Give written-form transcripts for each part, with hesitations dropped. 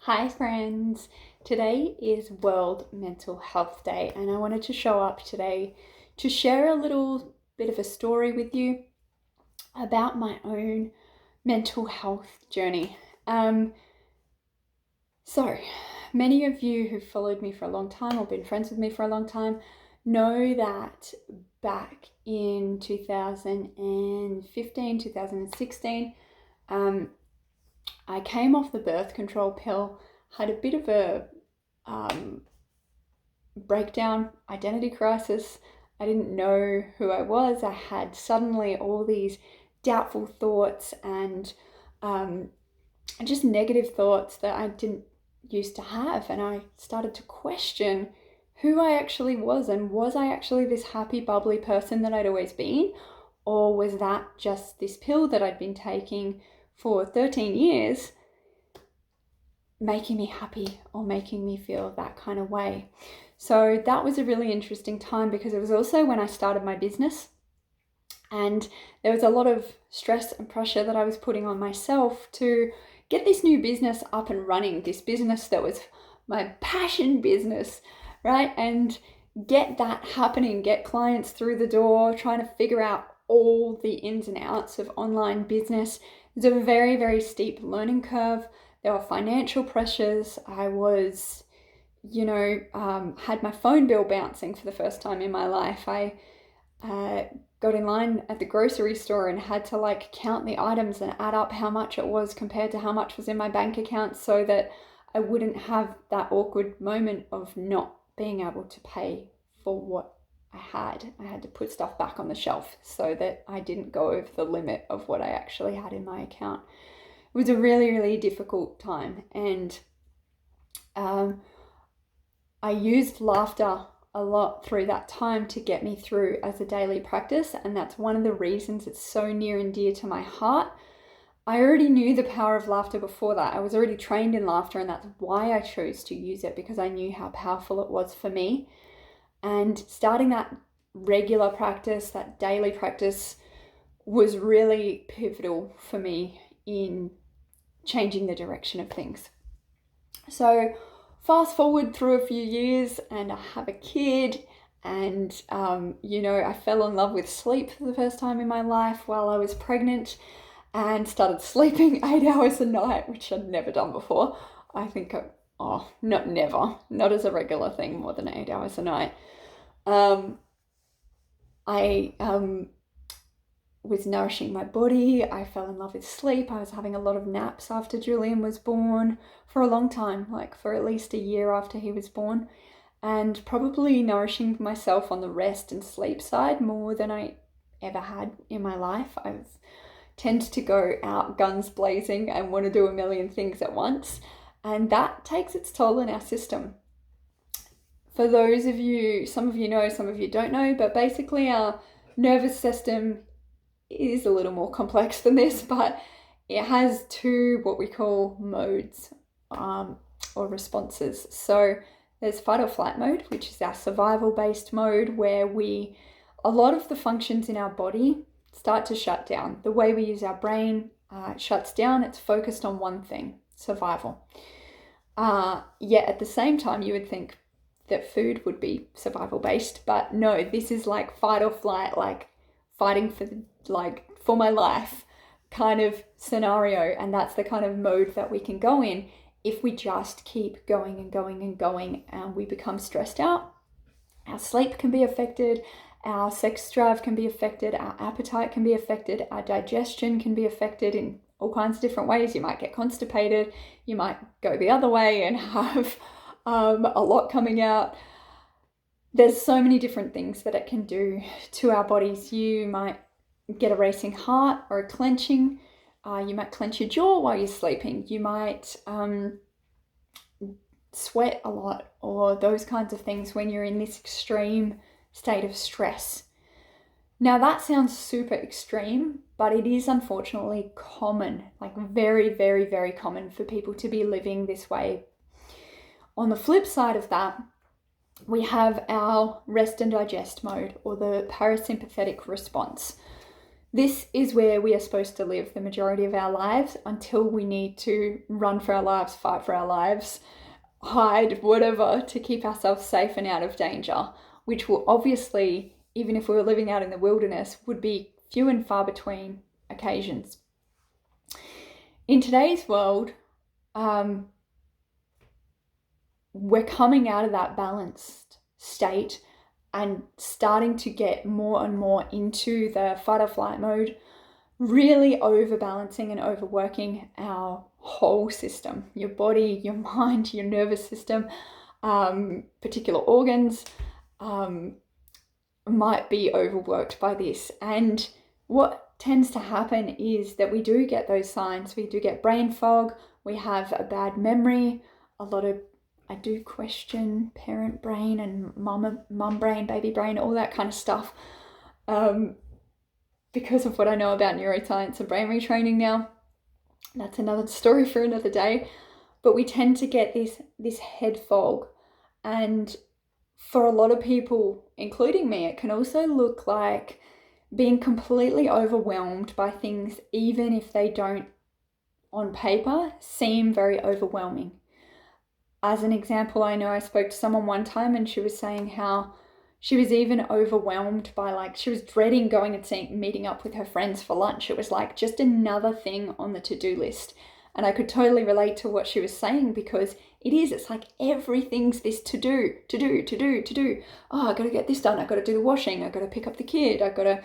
Hi friends, today is World Mental Health Day and I wanted to show up today to share a little bit of a story with you about my own mental health journey. So many of you who've followed me for a long time or been friends with me for a long time know that back in 2015, 2016, I came off the birth control pill, had a bit of a breakdown, identity crisis. I didn't know who I was. I had suddenly all these doubtful thoughts and just negative thoughts that I didn't used to have. And I started to question who I actually was, and was I actually this happy, bubbly person that I'd always been? Or was that just this pill that I'd been taking for 13 years making me happy or making me feel that kind of way? So that was a really interesting time because it was also when I started my business, and there was a lot of stress and pressure that I was putting on myself to get this new business up and running, this business that was my passion business, right? And get that happening, get clients through the door, trying to figure out all the ins and outs of online business. It was a very, very steep learning curve. There were financial pressures. I was, had my phone bill bouncing for the first time in my life. I got in line at the grocery store and had to count the items and add up how much it was compared to how much was in my bank account so that I wouldn't have that awkward moment of not being able to pay for what I had. I had to put stuff back on the shelf so that I didn't go over the limit of what I actually had in my account. It was a really, really difficult time, and I used laughter a lot through that time to get me through as a daily practice, and that's one of the reasons it's so near and dear to my heart. I already knew the power of laughter before that. I was already trained in laughter, and that's why I chose to use it, because I knew how powerful it was for me. And starting that regular practice, that daily practice, was really pivotal for me in changing the direction of things. So fast forward through a few years and I have a kid, and I fell in love with sleep for the first time in my life while I was pregnant, and started sleeping 8 hours a night, which I'd never done before. I think, not as a regular thing, more than 8 hours a night. I was nourishing my body. I fell in love with sleep. I was having a lot of naps after Julian was born for a long time, for at least a year after he was born, and probably nourishing myself on the rest and sleep side more than I ever had in my life. I tend to go out guns blazing and want to do a million things at once, and that takes its toll in our system. For those of you, some of you know, some of you don't know, but basically our nervous system is a little more complex than this, but it has two what we call modes or responses. So there's fight or flight mode, which is our survival based mode, where a lot of the functions in our body start to shut down. The way we use our brain shuts down. It's focused on one thing: survival. Yet at the same time, you would think that food would be survival based, but no, this is like fight or flight, fighting for my life kind of scenario. And that's the kind of mode that we can go in if we just keep going and going and going, and we become stressed out. Our sleep can be affected, our sex drive can be affected, our appetite can be affected, our digestion can be affected in all kinds of different ways. You might get constipated, you might go the other way and have a lot coming out. There's so many different things that it can do to our bodies. You might get a racing heart or a clenching. You might clench your jaw while you're sleeping. You might sweat a lot, or those kinds of things when you're in this extreme state of stress. Now that sounds super extreme, but it is unfortunately common, very, very, very common for people to be living this way. On the flip side of that, we have our rest and digest mode, or the parasympathetic response. This is where we are supposed to live the majority of our lives until we need to run for our lives, fight for our lives, hide, whatever, to keep ourselves safe and out of danger, which will obviously, even if we were living out in the wilderness, would be few and far between occasions. In today's world, we're coming out of that balanced state and starting to get more and more into the fight or flight mode, really overbalancing and overworking our whole system, your body, your mind, your nervous system, particular organs might be overworked by this. And what tends to happen is that we do get those signs. We do get brain fog, we have a bad memory, I do question parent brain and mum brain, baby brain, all that kind of stuff, because of what I know about neuroscience and brain retraining now. That's another story for another day. But we tend to get this head fog, and for a lot of people, including me, it can also look like being completely overwhelmed by things, even if they don't, on paper, seem very overwhelming. As an example, I know I spoke to someone one time and she was saying how she was even overwhelmed by, she was dreading going and meeting up with her friends for lunch. It was like just another thing on the to-do list. And I could totally relate to what she was saying, because it's like everything's this to do. Oh, I got to get this done. I got to do the washing. I got to pick up the kid. I've got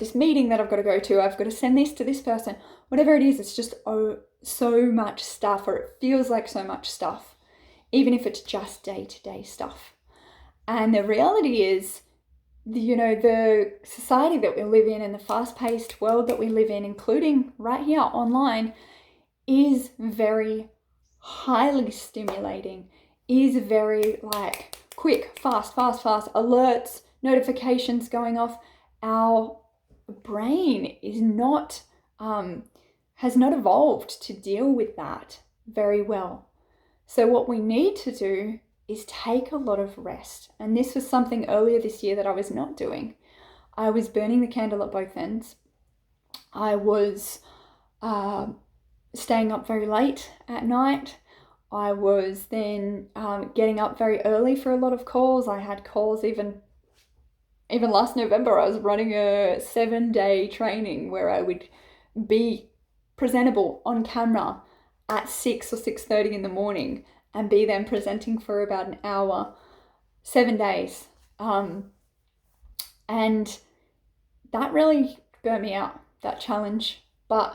this meeting that I've got to go to. I've got to send this to this person. Whatever it is, it's just so much stuff, or it feels like so much stuff, even if it's just day-to-day stuff. And the reality is, the society that we live in and the fast-paced world that we live in, including right here online, is very highly stimulating, is very quick, fast, alerts, notifications going off. Our brain is not, has not evolved to deal with that very well. So what we need to do is take a lot of rest. And this was something earlier this year that I was not doing. I was burning the candle at both ends. I was staying up very late at night. I was then getting up very early for a lot of calls. I had calls even last November. I was running a 7-day training where I would be presentable on camera at 6 or 6:30 in the morning and be then presenting for about an hour, 7 days. And that really burnt me out, that challenge. But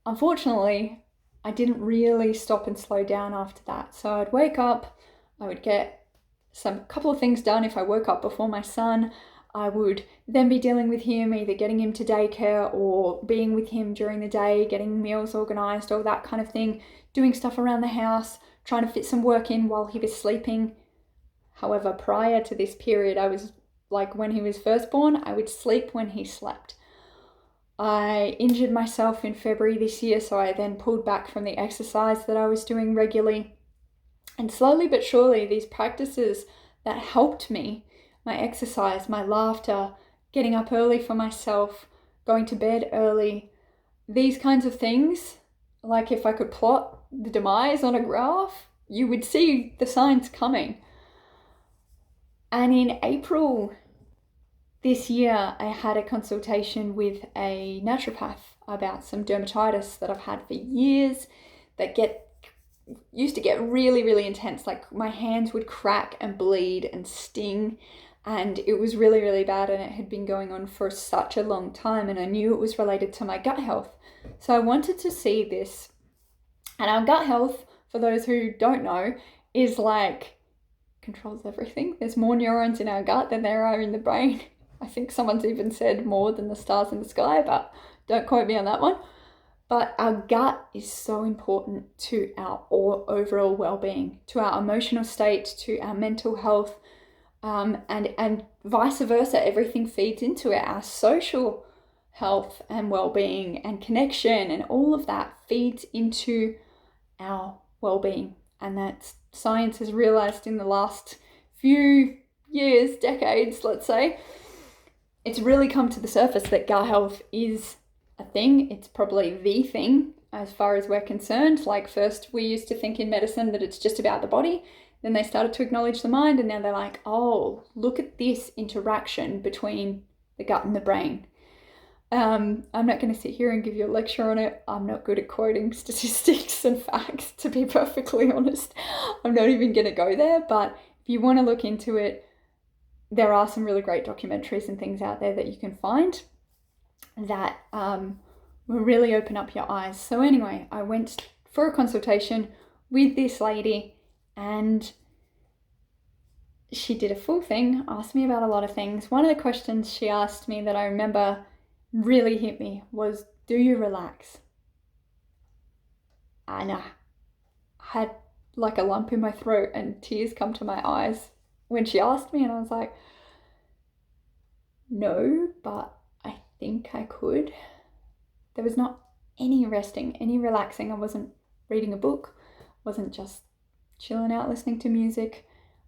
unfortunately, I didn't really stop and slow down after that. So I'd wake up, I would get a couple of things done. If I woke up before my son, I would then be dealing with him, either getting him to daycare or being with him during the day, getting meals organised, all that kind of thing, doing stuff around the house, trying to fit some work in while he was sleeping. However, prior to this period, I was when he was first born, I would sleep when he slept. I injured myself in February this year, so I then pulled back from the exercise that I was doing regularly. And slowly but surely, these practices that helped me, my exercise, my laughter, getting up early for myself, going to bed early, these kinds of things, if I could plot the demise on a graph, you would see the signs coming. And in April this year, I had a consultation with a naturopath about some dermatitis that I've had for years that used to get really, really intense. My hands would crack and bleed and sting, and it was really, really bad, and it had been going on for such a long time, and I knew it was related to my gut health. So I wanted to see this. And our gut health, for those who don't know, is controls everything. There's more neurons in our gut than there are in the brain. I think someone's even said more than the stars in the sky, but don't quote me on that one. But our gut is so important to our overall well-being, to our emotional state, to our mental health, and vice versa. Everything feeds into it. Our social health and well-being and connection and all of that feeds into our well-being. And that science has realized in the last few years, decades, let's say, it's really come to the surface that gut health is a thing. It's probably the thing as far as we're concerned. Like, first we used to think in medicine that it's just about the body. Then they started to acknowledge the mind, and now they're like, oh, look at this interaction between the gut and the brain. I'm not going to sit here and give you a lecture on it. I'm not good at quoting statistics and facts, to be perfectly honest. I'm not even going to go there, but if you want to look into it, there are some really great documentaries and things out there that you can find that will really open up your eyes. So anyway, I went for a consultation with this lady, and she did a full thing, asked me about a lot of things. One of the questions she asked me that I remember really hit me was, do you relax? And I had like a lump in my throat and tears come to my eyes when she asked me, and I was like, no, but I think I could. There was not any resting, any relaxing. I wasn't reading a book, wasn't just chilling out listening to music.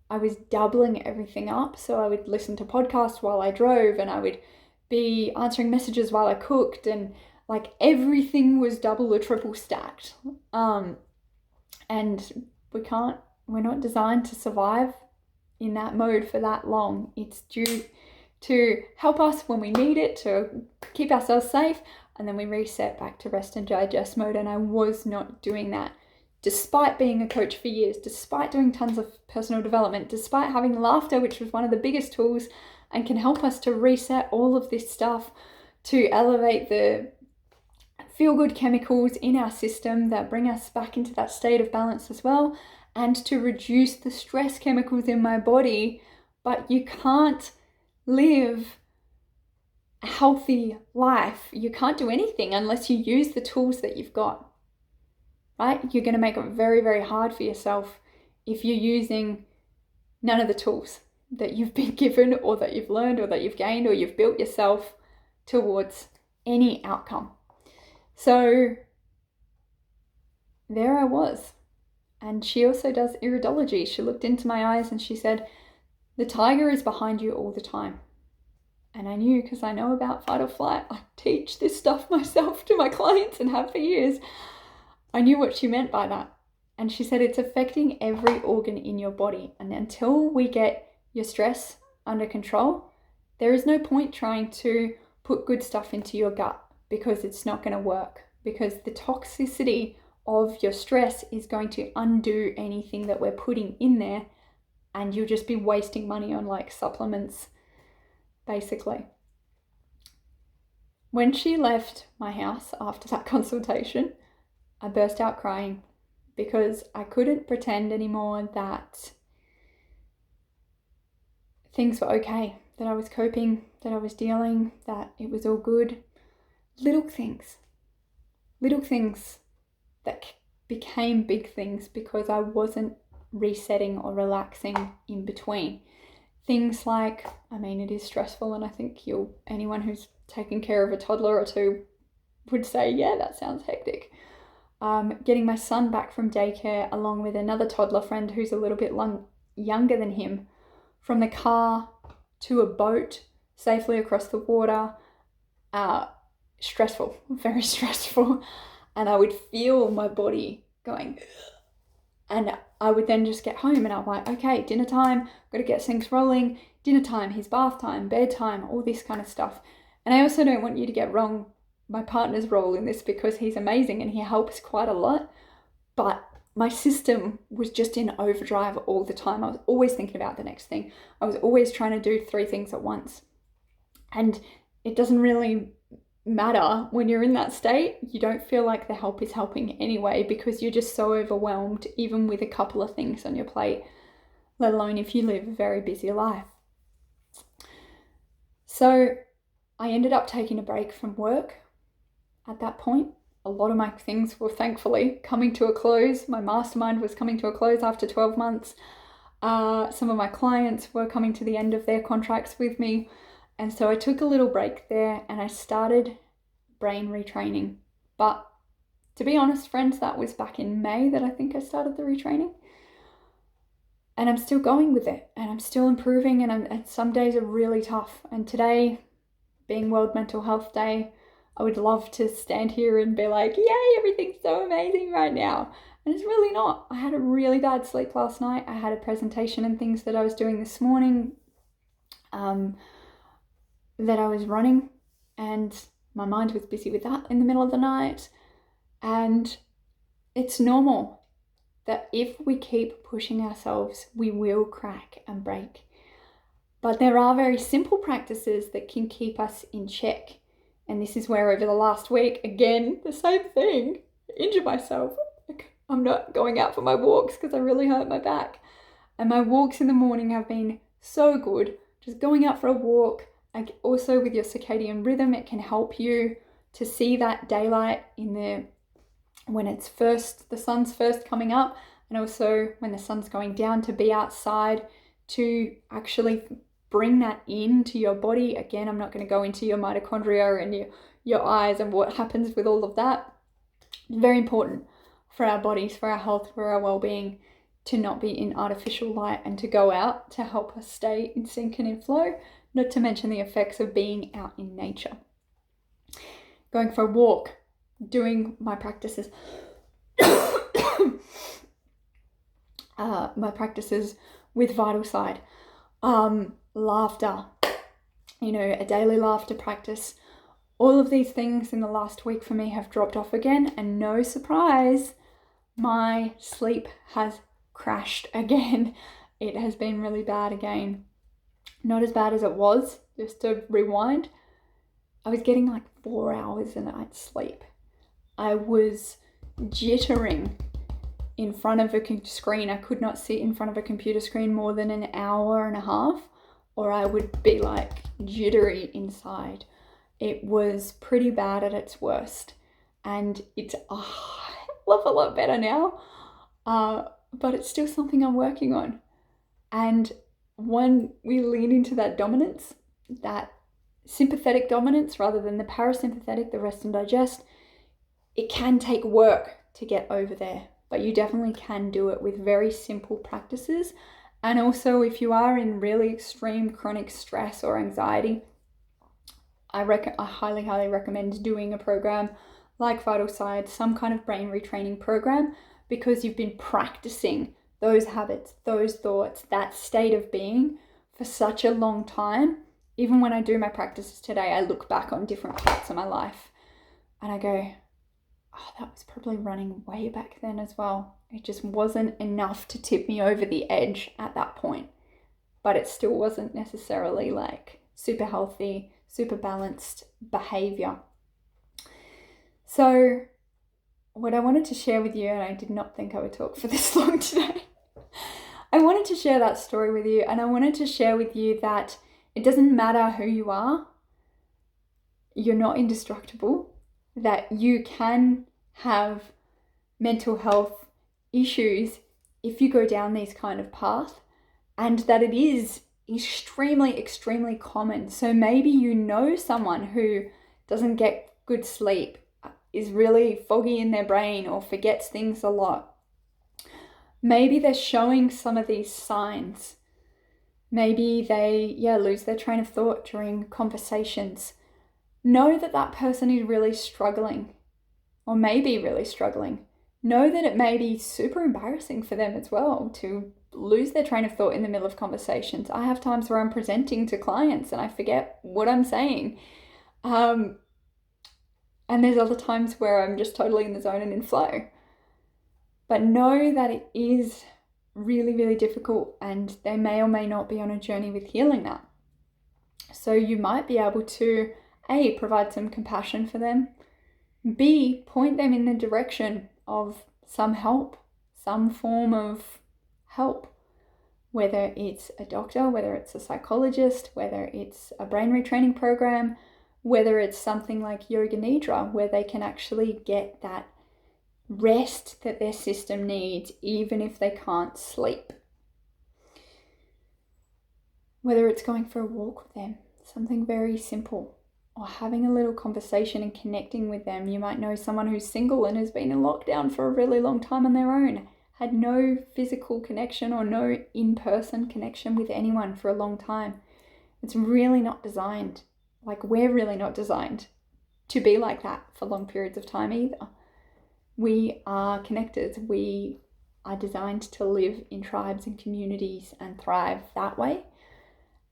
I was doubling everything up. So I would listen to podcasts while I drove, and I would be answering messages while I cooked, and like everything was double or triple stacked. And we're not designed to survive in that mode for that long. It's due to help us when we need it, to keep ourselves safe, and then we reset back to rest and digest mode. And I was not doing that, despite being a coach for years, despite doing tons of personal development, despite having laughter, which was one of the biggest tools and can help us to reset all of this stuff, to elevate the feel-good chemicals in our system that bring us back into that state of balance as well, and to reduce the stress chemicals in my body. But you can't live a healthy life, you can't do anything unless you use the tools that you've got, right? You're going to make it very, very hard for yourself if you're using none of the tools that you've been given, or that you've learned, or that you've gained, or you've built yourself towards any outcome. So there I was. And she also does iridology. She looked into my eyes and she said, the tiger is behind you all the time. And I knew, because I know about fight or flight. I teach this stuff myself to my clients and have for years. I knew what she meant by that. And she said, it's affecting every organ in your body. And until we get your stress under control, there is no point trying to put good stuff into your gut, because it's not going to work, because the toxicity of your stress is going to undo anything that we're putting in there, and you'll just be wasting money on like supplements, basically. When she left my house after that consultation, I burst out crying, because I couldn't pretend anymore that things were okay, that I was coping, that I was dealing, that it was all good. Little things that became big things because I wasn't resetting or relaxing in between. Things like, it is stressful, and I think anyone who's taken care of a toddler or two would say, yeah, that sounds hectic. Getting my son back from daycare along with another toddler friend who's a little bit younger than him, from the car to a boat safely across the water, stressful, very stressful. And I would feel my body going, and I would then just get home and I'm like, okay, dinner time, got to get things rolling, dinner time, his bath time, bedtime, all this kind of stuff. And I also don't want you to get wrong my partner's role in this, because he's amazing and he helps quite a lot. But my system was just in overdrive all the time. I was always thinking about the next thing. I was always trying to do 3 things at once. And it doesn't really matter when you're in that state. You don't feel like the help is helping anyway, because you're just so overwhelmed, even with a couple of things on your plate, let alone if you live a very busy life. So I ended up taking a break from work at that point. A lot of my things were thankfully coming to a close. My mastermind was coming to a close after 12 months. Some of my clients were coming to the end of their contracts with me. And so I took a little break there and I started brain retraining. But to be honest, friends, that was back in May that I think I started the retraining. And I'm still going with it, and I'm still improving, and some days are really tough. And today being World Mental Health Day, I would love to stand here and be like, yay, everything's so amazing right now. And it's really not. I had a really bad sleep last night. I had a presentation and things that I was doing this morning that I was running, and my mind was busy with that in the middle of the night. And it's normal that if we keep pushing ourselves, we will crack and break. But there are very simple practices that can keep us in check. And this is where over the last week, again, the same thing, injure myself. I'm not going out for my walks because I really hurt my back. And my walks in the morning have been so good. Just going out for a walk, like also with your circadian rhythm, it can help you to see that daylight when it's the sun's first coming up, and also when the sun's going down, to be outside, to actually bring that into your body. Again, I'm not going to go into your mitochondria and your eyes and what happens with all of that. It's very important for our bodies, for our health, for our well-being, to not be in artificial light and to go out to help us stay in sync and in flow, not to mention the effects of being out in nature. Going for a walk, doing my practices, my practices with Vital Side, laughter, a daily laughter practice. All of these things in the last week for me have dropped off again, and no surprise, my sleep has crashed again. It has been really bad again. Not as bad as it was, just to rewind. I was getting like 4 hours a night sleep. I was jittering in front of a screen. I could not sit in front of a computer screen more than an hour and a half, or I would be like jittery inside. It was pretty bad at its worst, and it's a hell of a lot better now, but it's still something I'm working on. And when we lean into that dominance, that sympathetic dominance rather than the parasympathetic, the rest and digest, it can take work to get over there, but you definitely can do it with very simple practices. And also, if you are in really extreme chronic stress or anxiety, I highly, highly recommend doing a program like Vital Side, some kind of brain retraining program, because you've been practicing those habits, those thoughts, that state of being for such a long time. Even when I do my practices today, I look back on different parts of my life and I go, oh, that was probably running way back then as well. It just wasn't enough to tip me over the edge at that point. But it still wasn't necessarily like super healthy, super balanced behavior. So what I wanted to share with you, and I did not think I would talk for this long today, I wanted to share that story with you, and I wanted to share with you that it doesn't matter who you are, you're not indestructible, that you can have mental health issues if you go down these kind of path, and that it is extremely, extremely common. So maybe you know someone who doesn't get good sleep, is really foggy in their brain or forgets things a lot. Maybe they're showing some of these signs. Maybe they, lose their train of thought during conversations. Know that that person is really struggling, or maybe really struggling. Know that it may be super embarrassing for them as well to lose their train of thought in the middle of conversations. I have times where I'm presenting to clients and I forget what I'm saying. And there's other times where I'm just totally in the zone and in flow. But know that it is really, really difficult, and they may or may not be on a journey with healing that. So you might be able to, A, provide some compassion for them, B, point them in the direction of some help, some form of help, whether it's a doctor, whether it's a psychologist, whether it's a brain retraining program, whether it's something like yoga nidra, where they can actually get that rest that their system needs, even if they can't sleep. Whether it's going for a walk with them, something very simple, or having a little conversation and connecting with them. You might know someone who's single and has been in lockdown for a really long time on their own, had no physical connection or no in-person connection with anyone for a long time. It's really not designed Like, we're really not designed to be like that for long periods of time either. We are connected. We are designed to live in tribes and communities and thrive that way.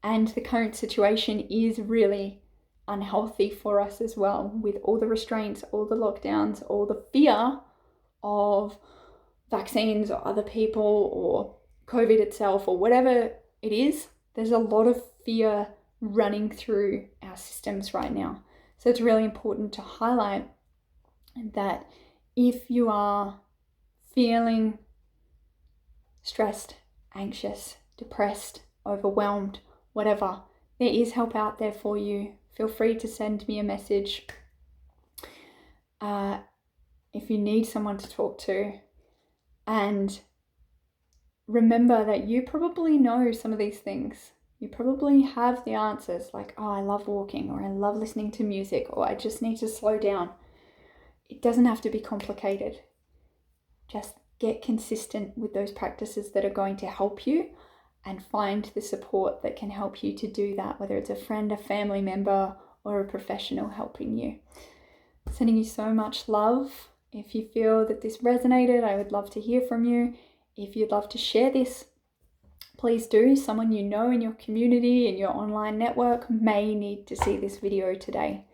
And the current situation is really unhealthy for us as well, with all the restraints, all the lockdowns, all the fear of vaccines or other people or COVID itself or whatever it is. There's a lot of fear running through our systems right now. So it's really important to highlight that if you are feeling stressed, anxious, depressed, overwhelmed, whatever, there is help out there for you. Feel free to send me a message. If you need someone to talk to, and remember that you probably know some of these things. You probably have the answers, like, oh, I love walking, or I love listening to music, or I just need to slow down. It doesn't have to be complicated. Just get consistent with those practices that are going to help you, and find the support that can help you to do that, whether it's a friend, a family member, or a professional helping you. Sending you so much love. If you feel that this resonated, I would love to hear from you. If you'd love to share this, please do. Someone you know in your community, in your online network, may need to see this video today.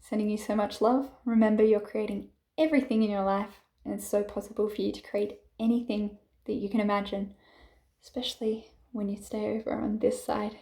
Sending you so much love. Remember, you're creating everything in your life, and it's so possible for you to create anything that you can imagine, especially when you stay over on this side.